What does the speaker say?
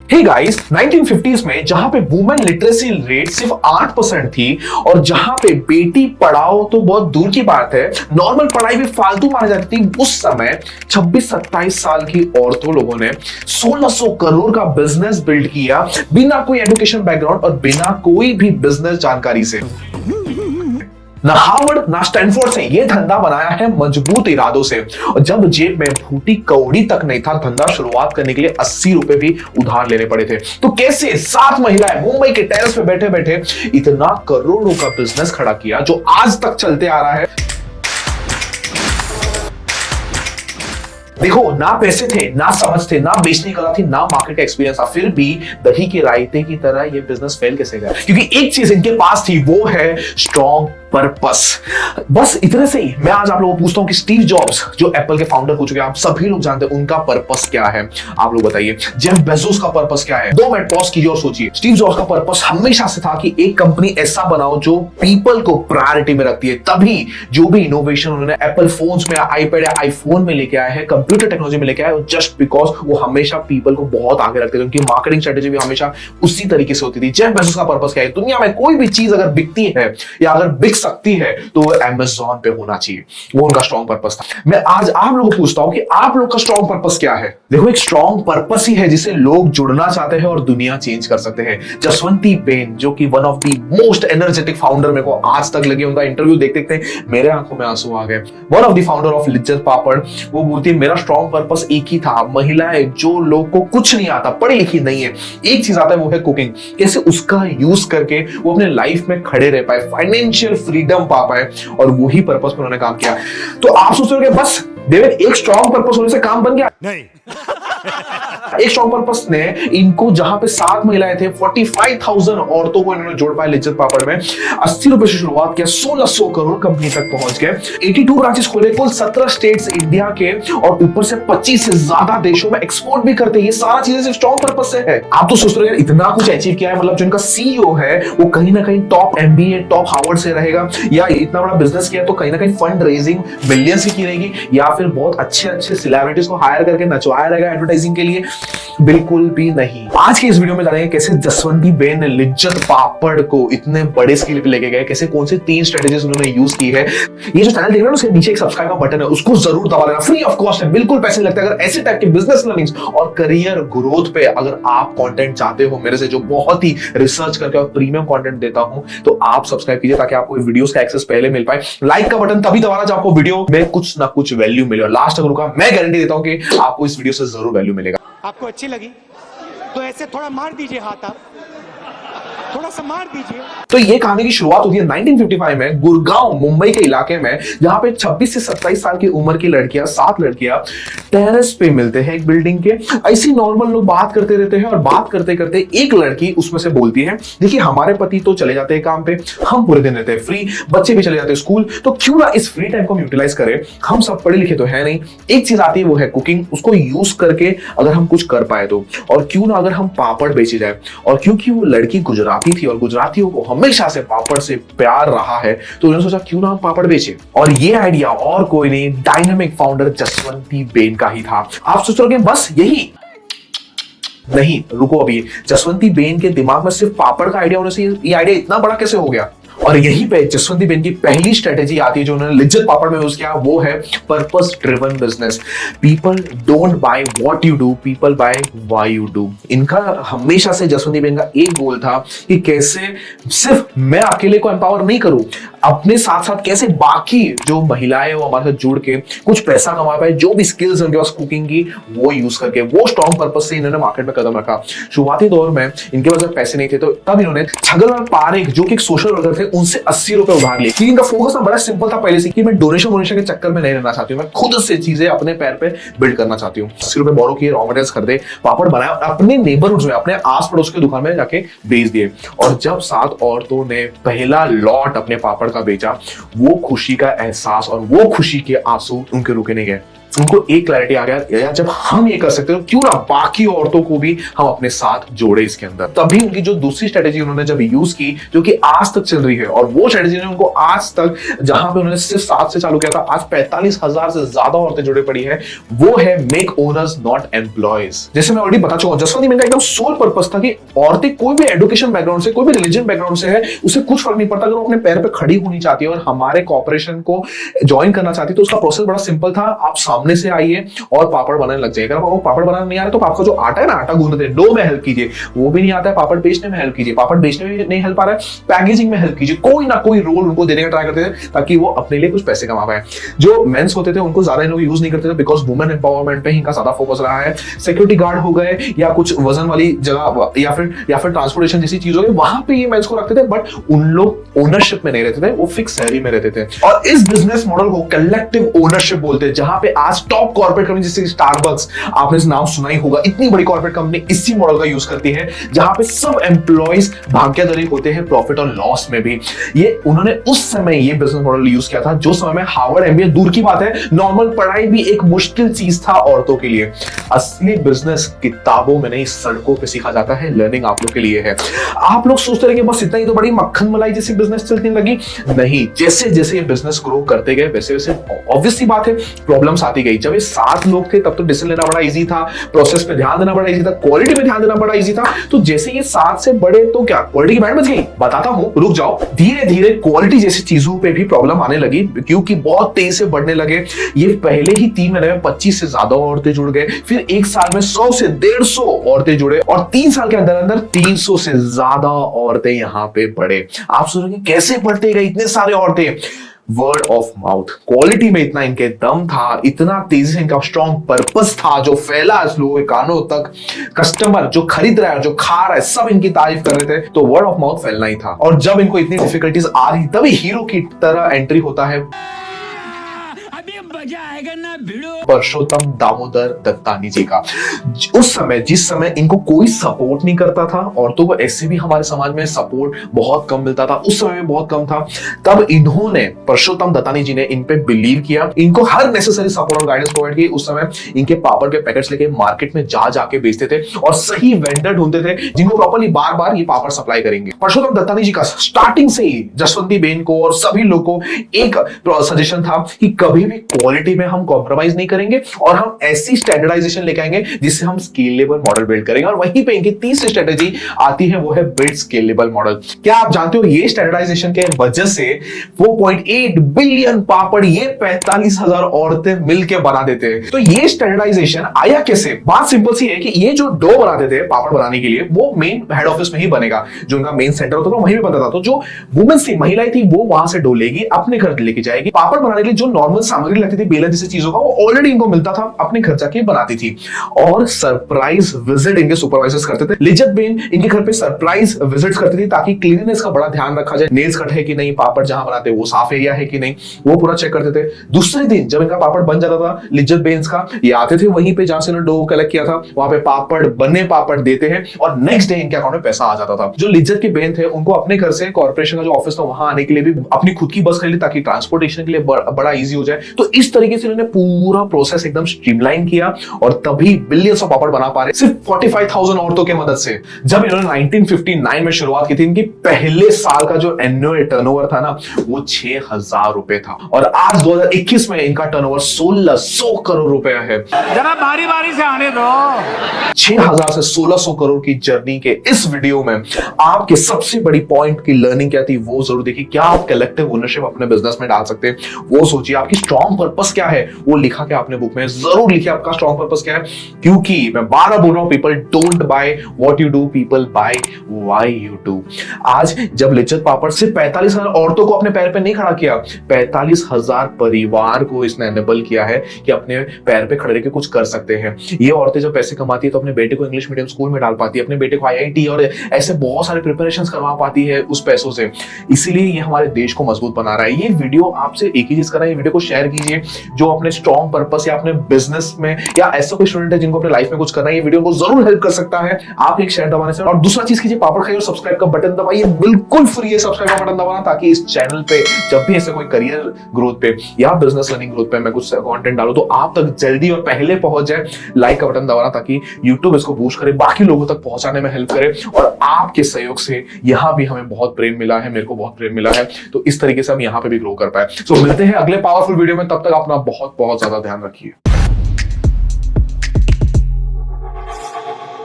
Hey guys, 1950s में जहां पे वुमेन लिटरेसी रेट सिर्फ 8% थी और जहां पे बेटी पढ़ाओ तो बहुत दूर की बात है, नॉर्मल पढ़ाई भी फालतू मानी जाती थी, उस समय 26-27 साल की औरतों लोगों ने 1600 करोड़ का बिजनेस बिल्ड किया बिना कोई एजुकेशन बैकग्राउंड और बिना कोई भी बिजनेस जानकारी से। ना हार्वर्ड ना स्टैनफोर्ड से ये धंधा बनाया है मजबूत इरादों से, और जब जेब में फूटी कौड़ी तक नहीं था, धंधा शुरुआत करने के लिए 80 रुपए भी उधार लेने पड़े थे। तो कैसे 7 महिलाएं मुंबई के टेरेस पे बैठे बैठे इतना करोड़ों का बिजनेस खड़ा किया जो आज तक चलते आ रहा है। देखो, ना पैसे थे, ना समझ थे, ना बेचने कला थी, ना मार्केट एक्सपीरियंस था, फिर भी दही के रायते की तरह ये बिजनेस फेल कैसे गया? क्योंकि एक चीज इनके पास थी, वो है स्ट्रॉन्ग पर्पस। बस इतने से ही मैं आज आप लोगों को पूछता हूं कि स्टीव जॉब्स जो एप्पल के फाउंडर हो चुके हैं, आप सभी लोग जानते हैं उनका पर्पस क्या है? आप लोग बताइए। जेफ बेजोस का पर्पस क्या है? 2 मिनट पॉज कीजिए और सोचिए। स्टीव जॉब्स का पर्पस हमेशा से था कि एक कंपनी ऐसा बनाओ जो पीपल को प्रायोरिटी में रखती है। तभी जो भी इनोवेशन उन्होंने एप्पल फोन्स में, आईपैड या आईफोन में लेके आए हैं, कंप्यूटर टेक्नोलॉजी में लेके आए, जस्ट बिकॉज वो हमेशा पीपल को बहुत आगे रखते थे। उनकी मार्केटिंग स्ट्रेटेजी भी हमेशा उसी तरीके से होती थी। जेफ बेजोस का पर्पस क्या है? दुनिया में कोई भी चीज अगर बिकती है या अगर बिक सकती है तो वो अमेज़न पे होना चाहिए। वो उनका स्ट्रॉन्ग पर्पस था। मैं आज आप लोगों को पूछता हूं कि आप लोग का स्ट्रॉन्ग पर्पस क्या है? देखो, एक स्ट्रॉन्ग पर्पस ही है जिसे लोग जुड़ना चाहते हैं और दुनिया चेंज कर सकते हैं। जसवंती बेन, जो कि one of the most energetic founder, मेरे को आज तक लगे, उनका इंटरव्यू देखते देखते मेरे आंखों में आंसू आ गए। One of the founder of Lijjat Papad, वो बोलती है मेरा स्ट्रॉन्ग पर्पस एक ही था, महिलाएं जो लोग को कुछ नहीं आता, पढ़ी लिखी नहीं है, एक चीज आता है वो है कुकिंग, कैसे उसका यूज करके वो अपने लाइफ में खड़े रह पाए, फाइनेंशियल फ्रीडम पा पाए, और वही पर्पस पर उन्होंने काम किया। तो आप सोच रहे हो कि बस डेविड एक स्ट्रॉन्ग पर्पस होने से काम बन गया? नहीं। एक स्ट्रॉन्ग पर्पस ने इनको, जहां पे 7 महिलाएं थे, 45,000 औरतों को इन्होंने जोड़ पाया लिज्जत पापड़ में। 80 रुपए से शुरुआत किया, 1600 करोड़ कंपनी तक पहुंच गए। 82 ब्रांचेस खोले, कुल 17 स्टेट्स इंडिया के, और ऊपर से 25 से ज्यादा देशों में एक्सपोर्ट भी करते हैं। ये सारा चीजें सिर्फ स्ट्रॉन्ग पर्पस से है। आप तो सोच रहे हो इतना कुछ अचीव किया है, मतलब जो इनका सीईओ है वो कहीं ना कहीं टॉप एमबीए, टॉप हार्वर्ड से रहेगा, या इतना बड़ा बिजनेस किया तो कहीं ना कहीं फंड रेजिंग बिलियंस की रहेगी, या फिर बहुत अच्छे अच्छे सेलिब्रिटीज को हायर करके नचवाया रहेगा एडवर्टाइजिंग के लिए? बिल्कुल भी नहीं। आज के इस वीडियो में जानेंगे कैसे जसवंती बेन ने लिज्जत पापड़ को इतने बड़े स्केल पे लेके गए, कैसे कौन से 3 स्ट्रेटेजीज उन्होंने यूज की है। ये जो चैनल देख रहे हो उसके नीचे एक सब्सक्राइब का बटन है, उसको जरूर दबा लेना, फ्री ऑफ कॉस्ट है, बिल्कुल पैसे लगते हैं। अगर ऐसे टाइप के बिजनेस लर्निंग्स और करियर ग्रोथ पे अगर आप कंटेंट चाहते हो मेरे से, जो बहुत ही रिसर्च करके और प्रीमियम कंटेंट देता हूं, तो आप सब्सक्राइब कीजिए ताकि आपको वीडियोस का एक्सेस पहले मिल पाए। लाइक का बटन तभी दबाना जब आपको वीडियो में कुछ ना कुछ वैल्यू मिले, लास्ट तक रुका, मैं गारंटी देता हूं कि आपको इस वीडियो से जरूर वैल्यू मिलेगा। आपको अच्छी लगी तो ऐसे थोड़ा मार दीजिए हाथ, आप थोड़ा सा मार दीजिए। तो ये कहानी की शुरुआत होती है 1955 में गुड़गांव, मुंबई के इलाके में, जहां पे 26 से 27 साल की उम्र की लड़कियां, 7 लड़कियां टेरेस पे मिलते हैं एक बिल्डिंग के। ऐसी नॉर्मल लोग बात करते रहते हैं, और बात करते करते एक लड़की उसमें से बोलती है, देखिए हमारे पति तो चले जाते हैं काम पे, हम पूरे दिन रहते हैं फ्री, बच्चे भी चले जाते हैं स्कूल, तो क्यों ना इस फ्री टाइम को हम यूटिलाइज करें, हम सब पढ़े लिखे तो है नहीं, एक चीज आती है वो है कुकिंग, उसको यूज करके अगर हम कुछ कर पाए तो, और क्यों ना अगर हम पापड़ बेचे जाए। और क्योंकि वो लड़की गुजराती थी और गुजरातियों को हमेशा से पापड़ से प्यार रहा है, तो उन्होंने सोचा क्यों ना हम पापड़ बेचे। और ये आइडिया और कोई नहीं, डायनामिक फाउंडर जसवंती बेन का ही था। आप सोच रहे हो बस यही नहीं, रुको, अभी जसवंती बेन के दिमाग में सिर्फ पापड़ का आइडिया होने से ये आइडिया इतना बड़ा कैसे हो गया? और यहीं पे जसवंती बेन की पहली स्ट्रेटेजी आती है जो उन्होंने लिज्जत पापड़ में यूज किया, वो है purpose driven business. People don't buy what you do, people buy why you do. इनका हमेशा से, जसवंती बेन का एक गोल था कि कैसे सिर्फ मैं अकेले को एम्पावर नहीं करूं, अपने साथ साथ कैसे बाकी जो महिलाएं वो हमारे साथ जुड़ के कुछ पैसा कमा पाए, जो भी स्किल्स उनके पास कुकिंग की वो यूज करके। वो स्ट्रॉन्ग पर्पस से इन्होंने मार्केट में कदम रखा। शुरुआती दौर में इनके पास पैसे नहीं थे, तो तब इन्होंने छगनलाल पारेख, जो कि एक सोशल वर्कर थे, उनसे 80 रुपए उधार लिए। इनका फोकस ना बड़ा सिंपल था पहले से कि मैं डोनेशन के चक्कर में नहीं रहना चाहती हूँ, मैं खुद से चीजें अपने पैर पे बिल्ड करना चाहती हूँ। 80 रुपए बोरो किए, रॉ मटेरियल्स खरीदे, पापड़ बनाया, अपने नेबरहुड में, अपने आस पड़ोस की दुकान में जाके बेच दिए। और जब 7 औरतों ने पहला लॉट अपने पापड़ का बेचा, वो खुशी का एहसास और वो खुशी के आंसू उनके रुके नहीं गए। उनको एक क्लैरिटी आ गया, यार जब हम ये कर सकते हैं तो क्यों ना बाकी औरतों को भी हम अपने साथ जोड़े इसके अंदर। तभी उनकी जो दूसरी स्ट्रेटेजी उन्होंने जब यूज की, जो कि आज तक चल रही है, और वो स्ट्रेटेजी ने उनको आज तक, जहां पे उन्होंने सिर्फ 7 से चालू किया था, आज 45,000 से ज्यादा औरतें जुड़े पड़ी है, वो है मेक ओनर्स नॉट एम्प्लॉयज। जैसे मैं ऑलरेडी बता चुका हूं, जसवंत मेन का एकदम सोल पर्पस था कि औरतें कोई भी एजुकेशन बैकग्राउंड से, कोई भी रिलीजन बैकग्राउंड से है, उसे कुछ फर्क नहीं पड़ता, अगर वो अपने पैर पे खड़ी होनी चाहती है और हमारे कॉर्पोरेशन को ज्वाइन करना चाहती है तो उसका प्रोसेस बड़ा सिंपल था। आप सामने से आइए और पापड़ बनाने लग जाइए। अगर आपको पापड़ बनाना नहीं आ रहा तो आपका जो आटा है ना, आटा गूंदते हैं, डो में हेल्प कीजिए। वो भी नहीं आता है, पापड़ बेचने में हेल्प कीजिए। पापड़ बेचने में नहीं हेल्प आ रहा है, पैकेजिंग में हेल्प कीजिए। कोई ना कोई रोल उनको देने का ट्राई करते थे ताकि वो अपने लिए कुछ पैसे कमा पाए। जो मेंस होते थे उनको ज्यादा इन लोग यूज नहीं करते थे, बिकॉज वुमेन एम्पावरमेंट पे इनका ज्यादा फोकस रहा है। सिक्योरिटी गार्ड हो गए या कुछ वजन वाली जगह या फिर ट्रांसपोर्टेशन जैसी चीज हो गई, वहां पे ये मेंस को रखते थे, बट उन लोग ओनरशिप में नहीं रहते थे, वो फिक्स सैलरी में रहते थे। और इस बिजनेस मॉडल को कलेक्टिव ओनरशिप बोलते हैं, जहां पे आज टॉप कॉर्पोरेट कंपनी जैसे स्टारबक्स, आपने नाम सुना ही होगा, इतनी बड़ी कॉर्पोरेट कंपनी इसी मॉडल का यूज करती है, जहां पे सब एम्प्लॉइज भाग्यशाली होते हैं प्रॉफिट और लॉस में भी। ये उन्होंने उस समय ये बिजनेस मॉडल यूज किया था, जो समय में हार्वर्ड एमबीए दूर की बात है, नॉर्मल पढ़ाई भी एक मुश्किल चीज था औरतों के लिए। असली बिजनेस किताबों में नहीं, सड़कों पे सीखा जाता है। लर्निंग आप लोग के लिए है। आप लोग सोचते रहे कि बस इतना ही तो बड़ी मक्खन मलाई जैसी बिजनेस चलती लगी, नहीं। जैसे जैसे ये बिजनेस ग्रो करते गए, वैसे वैसे ऑब्वियसली बात है प्रॉब्लम्स आती गई। जब ये 7 लोग थे तब तो डिसीजन लेना बड़ा इजी था, प्रोसेस पे ध्यान देना बड़ा इजी था, क्वालिटी पे ध्यान देना बड़ा इजी था। तो जैसे ये 7 से बड़े तो क्या क्वालिटी की बैंड बज गई? बताता हूं, रुक जाओ। धीरे धीरे क्वालिटी जैसी चीजों पे भी प्रॉब्लम आने लगी, क्योंकि बहुत तेज से बढ़ने लगे। ये पहले ही 3 महीने में 25 से ज्यादा औरतें जुड़ गए, फिर 1 साल में 100 से 150 औरतें जुड़े, और 3 साल के अंदर अंदर 300 से ज्यादा औरतें यहां पे बढ़े। आप सोचेंगे कैसे बढ़ते गए इतने सारे औरतें? Word of mouth. क्वालिटी में इतना इनके दम था, इतना तेजी से इनका स्ट्रॉन्ग पर्पस था, जो फैला लोगों के कानों तक। कस्टमर जो खरीद रहा है, जो खा रहा है, सब इनकी तारीफ कर रहे थे, तो वर्ड ऑफ माउथ फैलना ही था। और जब इनको इतनी डिफिकल्टीज आ रही, तभी हीरो की तरह एंट्री होता है मजा आएगा ना भिड़ो। परशोत्तम दामोदर दत्तानी जी का। उस समय, जिस समय इनको कोई सपोर्ट नहीं करता था, औरतों को ऐसे भी हमारे समाज में सपोर्ट बहुत कम मिलता था, उस समय में बहुत कम था, तब इन्होंने, परशोत्तम दत्तानी जी ने इन पे बिलीव किया, इनको हर नेसेसरी सपोर्ट और गाइडेंस प्रोवाइड की। उस समय इनके पापड़ के पैकेट्स लेके मार्केट में जाके बेचते थे और सही वेंडर ढूंढते थे जिनको प्रॉपर्ली बार बार ये पापड़ सप्लाई करेंगे। परशोत्तम दत्तानी जी का स्टार्टिंग से ही जसवंती बेन को और सभी लोग को एक सजेशन था कि कभी भी क्वालिटी में हम कॉम्प्रोमाइज नहीं करेंगे और हम ऐसी स्टैंडर्डाइजेशन लेके आएंगे जिससे हम स्केलेबल मॉडल बिल्ड करेंगे। और वहीं पे इनकी तीसरी स्ट्रेटजी आती है, वो है बिल्ड स्केलेबल मॉडल। क्या आप जानते हो ये स्टैंडर्डाइजेशन के वजह से 4.8 बिलियन पापड़ ये 45,000 औरतें मिलकर बना देते हैं। तो ये स्टैंडर्डाइजेशन आया कैसे? बात सिंपल सी है कि ये जो डो बनाते थे पापड़ बनाने के लिए, वो मेन हेड ऑफिस में ही बनेगा, जो उनका मेन सेंटर होता था वहीं पे बनता था। तो जो वुमेन थी, महिलाएं थी, वो वहां से डो लेगी, अपने घर लेके जाएगी। पापड़ बनाने के लिए जो नॉर्मल सामग्री लगती थी, बेलन जैसी चीजों का, वो ऑलरेडी इनको मिलता था, अपने घर जाके बनाती थी। और सरप्राइज विजिट इनके सुपरवाइजर्स करते थे। लिज्जत बेन इनके घर पे सरप्राइज विजिट्स करती थी ताकि क्लीननेस का बड़ा ध्यान रखा जाए, नेल्स कट है कि नहीं, पापड़ जहां बनाते वो साफ एरिया है कि नहीं, वो पूरा चेक करते थे। दूसरे दिन जब इनका पापड़ बन जाता था लिज्जत बेन का, ये आते थे वहीं पे जहां से इन्होंने डो कलेक्ट किया था, वहां पे पापड़ बने पापड़ देते हैं और नेक्स्ट डे इनके अकाउंट में पैसा आ जाता था। जो लिज्जत के बेन थे, उनको अपने घर से कॉर्पोरेशन का जो ऑफिस था वहां आने के लिए भी अपनी खुद की बस खरीदी ताकि ट्रांसपोर्टेशन के लिए बड़ा इजी हो जाए। तो इस तरीके से इन्होंने पूरा प्रोसेस एकदम स्ट्रीमलाइन किया और तभी बिलियंस ऑफ पापड़ बना पा रहे, सिर्फ 45,000 औरतों की मदद से। जब इन्होंने 1959 में शुरुआत की थी, इनकी पहले साल का जो एनुअल टर्नओवर था ना, वो 6,000 रुपए था और आज 2021 में इनका टर्नओवर 1600 करोड़ रुपए है। जरा बारी बारी से आने दो। 6,000 से 1600 करोड़ की जर्नी के इस वीडियो में आपके सबसे बड़ी पॉइंट की लर्निंग क्या थी, वो जरूर देखिए। क्या आप कलेक्टिव ओनरशिप अपने बिजनेस में डाल सकते हैं, वो सोचिए। आपकी स्ट्रॉन्ग पर्पस क्या है, वो लिखा के आपने बुक में जरूर लिखिए आपका स्ट्रॉन्ग पर्पस क्या है। क्योंकि मैं बार बार बोल रहा हूं, people don't buy what you do, people buy why you do. आज जब लिज्जत पापड़ सिर्फ 45,000 औरतों को अपने पैर पे नहीं खड़ा किया, 45,000 परिवार को इसने एनेबल किया है कि अपने पैर पे खड़े रहकर कुछ कर सकते हैं। ये औरतें जब पैसे कमाती है तो अपने बेटे को इंग्लिश मीडियम स्कूल में डाल पाती है, अपने बेटे को IIT और ऐसे बहुत सारे प्रिपरेशंस करवा पाती है उस पैसों से। इसीलिए ये हमारे देश को मजबूत बना रहा है। ये वीडियो आपसे एक ही चीज कर रहा है, ये वीडियो को शेयर कीजिए चाहिए, जो अपने स्ट्रॉन्ग पर्पस या अपने बिजनेस में, या ऐसा कोई स्टूडेंट है जिनको अपने लाइफ में कुछ करना है, ये वीडियो को जरूर हेल्प कर सकता है आप एक शेयर दबाने से। और दूसरा चीज कीजिए, पापड़ खाइए और सब्सक्राइब का बटन दबाइए, बिल्कुल फ्री है सब्सक्राइब का बटन दबाना, ताकि इस चैनल पे जब भी ऐसे कोई करियर ग्रोथ पे या बिजनेस लर्निंग ग्रोथ पे मैं कुछ कंटेंट डालूं तो आप तक जल्दी और पहले पहुंच जाए। लाइक का बटन दबाना ताकि YouTube इसको बूस्ट करे, बाकी लोगों तक पहुंचाने में हेल्प करे। और आपके सहयोग से यहां भी हमें बहुत प्रेम मिला है, मेरे को बहुत प्रेम मिला है, तो इस तरीके से हम यहां पे भी ग्रो कर पाए। सो मिलते हैं अगले पावरफुल वीडियो में, तब तक अपना बहुत बहुत ज्यादा ध्यान रखिए।